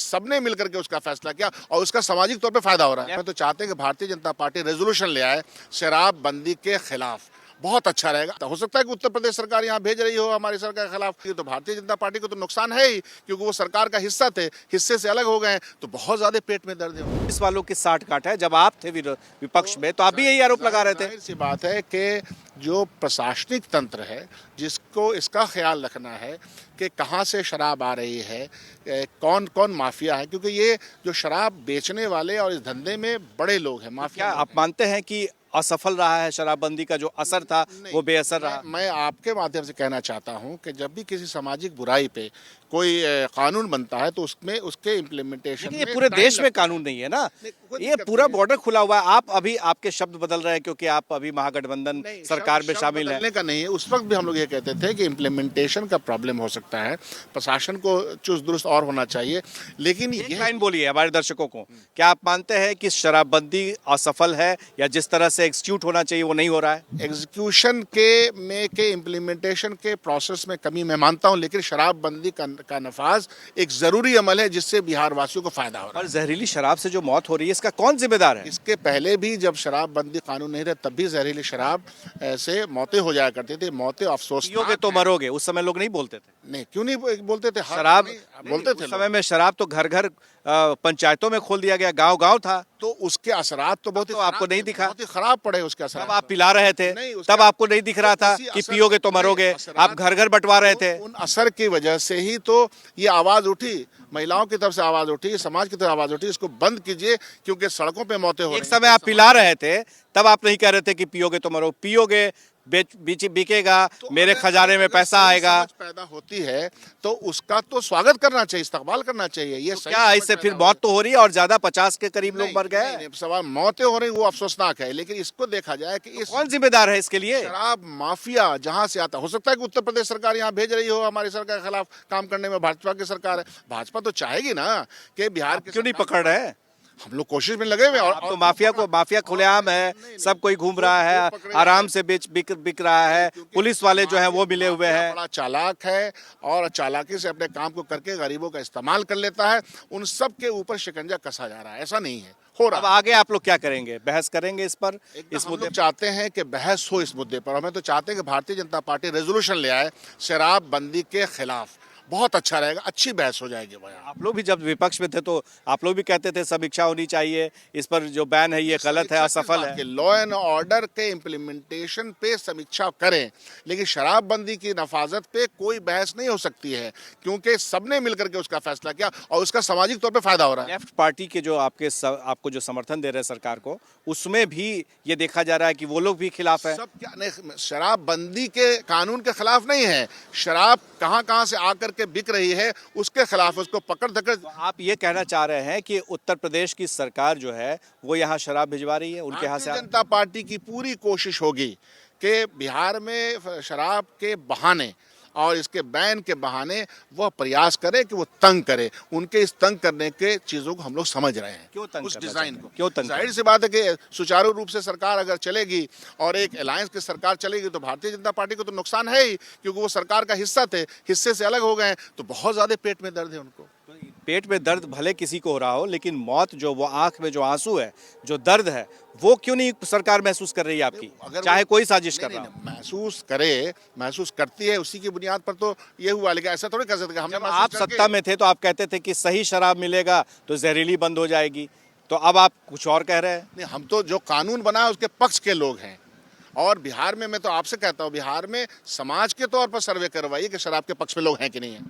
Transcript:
सबने मिलकर के उसका फैसला किया और उसका सामाजिक तौर पे फायदा हो रहा है। मैं तो चाहते हैं कि भारतीय जनता पार्टी रेजोल्यूशन ले आए शराबबंदी के खिलाफ, बहुत अच्छा रहेगा। हो सकता है कि उत्तर प्रदेश सरकार यहाँ भेज रही हो हमारी सरकार के खिलाफ, तो भारतीय जनता पार्टी को तो नुकसान है ही, क्योंकि वो सरकार का हिस्सा थे, हिस्से से अलग हो गए तो बहुत ज्यादा पेट में दर्द है। इस वालों की साठ काट है। जब आप थे विपक्ष में तो आप भी यही आरोप लगा रहे थे। जाहिर सी बात है कि जो प्रशासनिक तंत्र है जिसको इसका ख्याल रखना है कि कहाँ से शराब आ रही है, कौन कौन माफिया है, क्योंकि ये जो शराब बेचने वाले और इस धंधे में बड़े लोग हैं, माफिया। क्या आप मानते हैं कि असफल रहा है शराबबंदी का जो असर था वो बेअसर रहा? मैं आपके माध्यम से कहना चाहता हूं कि जब भी किसी सामाजिक बुराई पे कोई कानून बनता है तो उसमें उसके इम्प्लीमेंटेशन ये पूरे देश में कानून नहीं है ना, ये पूरा बॉर्डर खुला हुआ है। आप अभी आपके शब्द बदल रहे हैं क्योंकि आप अभी महागठबंधन सरकार में शामिल हैं। का नहीं है, उस वक्त भी हम लोग ये कहते थे कि इम्प्लीमेंटेशन का प्रॉब्लम हो सकता है, प्रशासन को चुस्त दुरुस्त और होना चाहिए। लेकिन ये लाइन बोलिए हमारे दर्शकों को, क्या आप मानते हैं कि शराबबंदी असफल है या जिस तरह से एग्जीक्यूट होना चाहिए वो नहीं हो रहा है? एग्जीक्यूशन के इम्प्लीमेंटेशन के प्रोसेस में कमी मैं मानता हूं, लेकिन शराबबंदी का नफाज एक जरूरी अमल है जिससे बिहार वासियों को फायदा हो रहा है। और जहरीली शराब से जो मौत हो रही है इसका कौन जिम्मेदार है? इसके पहले भी जब शराबबंदी कानून नहीं था तब भी जहरीली शराब से मौतें हो जाया करती थी। मौतें अफसोस पियोगे तो मरोगे, उस समय लोग नहीं बोलते थे। नहीं, क्यों नहीं बोलते थे? शराब बोलते थे। उस समय में शराब तो घर घर पंचायतों में खोल दिया गया, गांव गांव था। तो उसके असरात तो बहुत ही आपको नहीं दिखा? बहुत ही खराब पड़े उसके असरात। तब आप पिला रहे थे, तब आपको नहीं दिख रहा था कि पियोगे तो मरोगे, आप घर घर बंटवा रहे थे। उन असर की वजह से ही तो ये आवाज उठी, महिलाओं की तरफ से आवाज उठी, समाज की तरफ आवाज उठी, इसको बंद कीजिए क्योंकि सड़कों पे मौतें हो रही हैं। एक समय आप पिला रहे थे, तब आप नहीं कह रहे थे कि पियोगे तो मरो। पियोगे, बिकेगा, मेरे खजाने में पैसा आएगा। पैदा होती है तो उसका तो स्वागत करना चाहिए, इस्तकबाल करना चाहिए। ये तो क्या इससे फिर मौत तो हो रही है और ज्यादा 50 के करीब लोग मर गए? सवाल मौतें हो रही वो अफसोसनाक है, लेकिन इसको देखा जाए कि इस कौन जिम्मेदार है इसके लिए? शराब माफिया जहां से आता, हो सकता है कि उत्तर प्रदेश सरकार यहाँ भेज रही हो हमारी सरकार के खिलाफ काम करने में, भाजपा की सरकार है, भाजपा तो चाहेगी ना कि बिहार के क्यों नहीं पकड़ रहे हैं? हम लोग कोशिश में लगे हुए और तो माफिया खुलेआम है, सब कोई घूम रहा है, आराम से बिक रहा है। पुलिस वाले जो है वो मिले हुए हैं। बड़ा चालाक है और चालाकी से अपने काम को करके गरीबों का इस्तेमाल कर लेता है। उन सब के ऊपर शिकंजा कसा जा रहा है, ऐसा नहीं है, हो रहा। अब आगे आप लोग क्या करेंगे? बहस करेंगे इस पर? इस मुद्दे हम चाहते हैं कि बहस हो इस मुद्दे पर। हमें तो चाहते हैं कि भारतीय जनता पार्टी रेजोल्यूशन ले आए शराबबंदी के खिलाफ, बहुत अच्छा रहेगा, अच्छी बहस हो जाएगी। भाई आप लोग भी जब विपक्ष में थे तो आप लोग भी कहते थे समीक्षा होनी चाहिए, इस पर जो बैन है ये गलत है, असफल है। लॉ एंड ऑर्डर के इम्प्लीमेंटेशन पे समीक्षा करें, लेकिन शराबबंदी की नफाजत पे कोई बहस नहीं हो सकती है, क्योंकि सबने मिलकर के उसका फैसला किया और उसका सामाजिक तौर पे फायदा हो रहा है। लेफ्ट पार्टी के जो आपको जो समर्थन दे रहे हैं सरकार को, उसमें भी ये देखा जा रहा है कि वो लोग भी खिलाफ है। सब क्या नहीं, शराबबंदी के कानून के खिलाफ नहीं है, शराब कहां से आकर के बिक रही है उसके खिलाफ, उसको पकड़ धकड़। तो आप ये कहना चाह रहे हैं कि उत्तर प्रदेश की सरकार जो है वो यहाँ शराब भिजवा रही है उनके यहाँ से? जनता पार्टी की पूरी कोशिश होगी कि बिहार में शराब के बहाने और इसके बैन के बहाने वह प्रयास करे कि वो तंग करे। उनके इस तंग करने के चीजों को हम लोग समझ रहे हैं। क्यों तंग उस करना डिजाइन चाहते को हैं? क्यों तंग? जाहिर सी बात है कि सुचारू रूप से सरकार अगर चलेगी और एक अलायंस की सरकार चलेगी तो भारतीय जनता पार्टी को तो नुकसान है ही, क्योंकि वो सरकार का हिस्सा थे, हिस्से से अलग हो गए तो बहुत ज्यादा पेट में दर्द है उनको। पेट में दर्द भले किसी को हो रहा हो, लेकिन मौत जो वो आंख में जो आंसू है, जो दर्द है, वो क्यों नहीं सरकार महसूस कर रही है आपकी? चाहे कोई साजिश कर रहा हो। महसूस करती है, उसी की बुनियाद पर तो ये हुआ। लेकिन ऐसा थोड़ी कर सकते हमने। आप सत्ता में थे तो आप कहते थे कि सही शराब मिलेगा तो जहरीली बंद हो जाएगी, तो अब आप कुछ और कह रहे हैं। नहीं, हम तो जो कानून बना है उसके पक्ष के लोग हैं। और बिहार में मैं तो आपसे कहता हूँ, बिहार में समाज के तौर पर सर्वे करवाइए कि शराब के पक्ष में लोग हैं कि नहीं है।